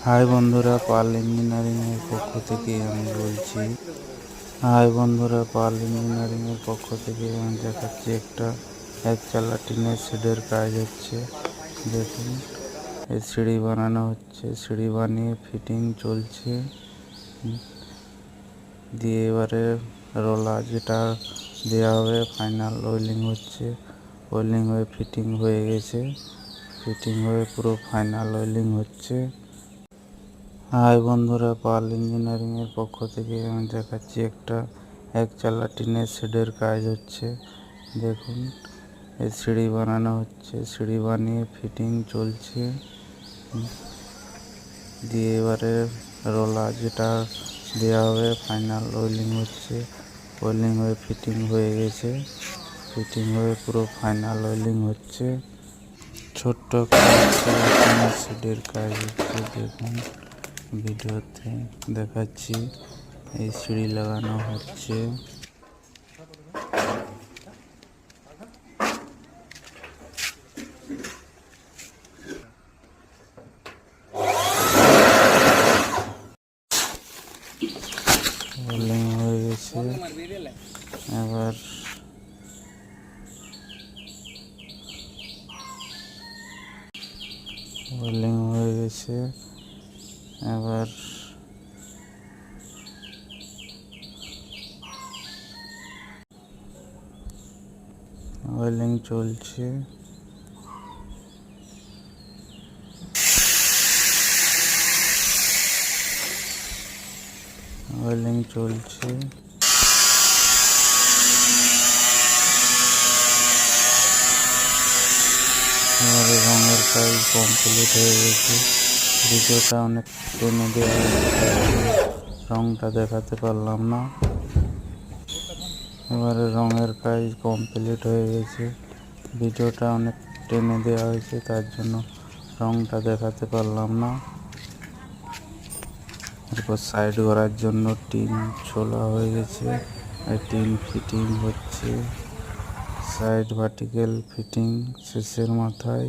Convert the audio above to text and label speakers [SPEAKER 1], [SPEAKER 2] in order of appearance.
[SPEAKER 1] High বন্ধুরা, পাল engineering এর পক্ষ থেকে আমি বলছি। আমি দেখাচ্ছি একটা একচালা টিনের শেডের কাজ হচ্ছে। দেখুন, এই সিঁড়ি বানানো হচ্ছে, সিঁড়ি বানিয়ে ফিটিং চলছে। দিয়ে এবারে রোলা যেটা দেওয়া হবে, ফাইনাল ওয়েল্ডিং হচ্ছে। ওয়েল্ডিং হয়ে ফিটিং হয়ে গেছে, ফিটিং হয়ে পুরো ফাইনাল ওয়েল্ডিং হচ্ছে। হাই বন্ধুরা, পাল ইঞ্জিনিয়ারিং এর পক্ষ থেকে আমি দেখাচ্ছি একটা একচালা টিনের শেডের কাজ হচ্ছে। দেখুন, এই সিঁড়ি বানানো হচ্ছে, সিঁড়ি বানিয়ে ফিটিং চলছে। দিয়ে এবারে রোলা যেটা দেওয়া হবে, ফাইনাল ওয়েল্ডিং হচ্ছে। ওয়েল্ডিং হয়ে ফিটিং হয়ে গেছে, ফিটিং হয়ে পুরো ফাইনাল ওয়েল্ডিং হচ্ছে। ছোট্ট টিনের শেডের কাজ হচ্ছে। দেখুন, ভিডিওতে দেখাচ্ছি, এই সিঁড়ি লাগানো হচ্ছে। ওয়েল্ডিং হয়ে গেছে, এবার ওয়েল্ডিং হয়ে গেছে, এবার ওয়েল্ডিং চলছে। ওয়েল্ডিং চলছে। এবারে রঙের কাজ কমপ্লিট হয়ে গেছে। ভিডিওটা অনেক টেনে দেওয়া হয়েছে, রঙটা দেখাতে পারলাম না। এবারে রঙের কাজ কমপ্লিট হয়ে গেছে, ভিডিওটা অনেক টেনে দেওয়া হয়েছে, তার জন্য রঙটা দেখাতে পারলাম না। এরপর সাইড করার জন্য টিন ছোলা হয়ে গেছে, টিন ফিটিং হচ্ছে। সাইড ভার্টিক্যাল ফিটিং শেষের মাথায়।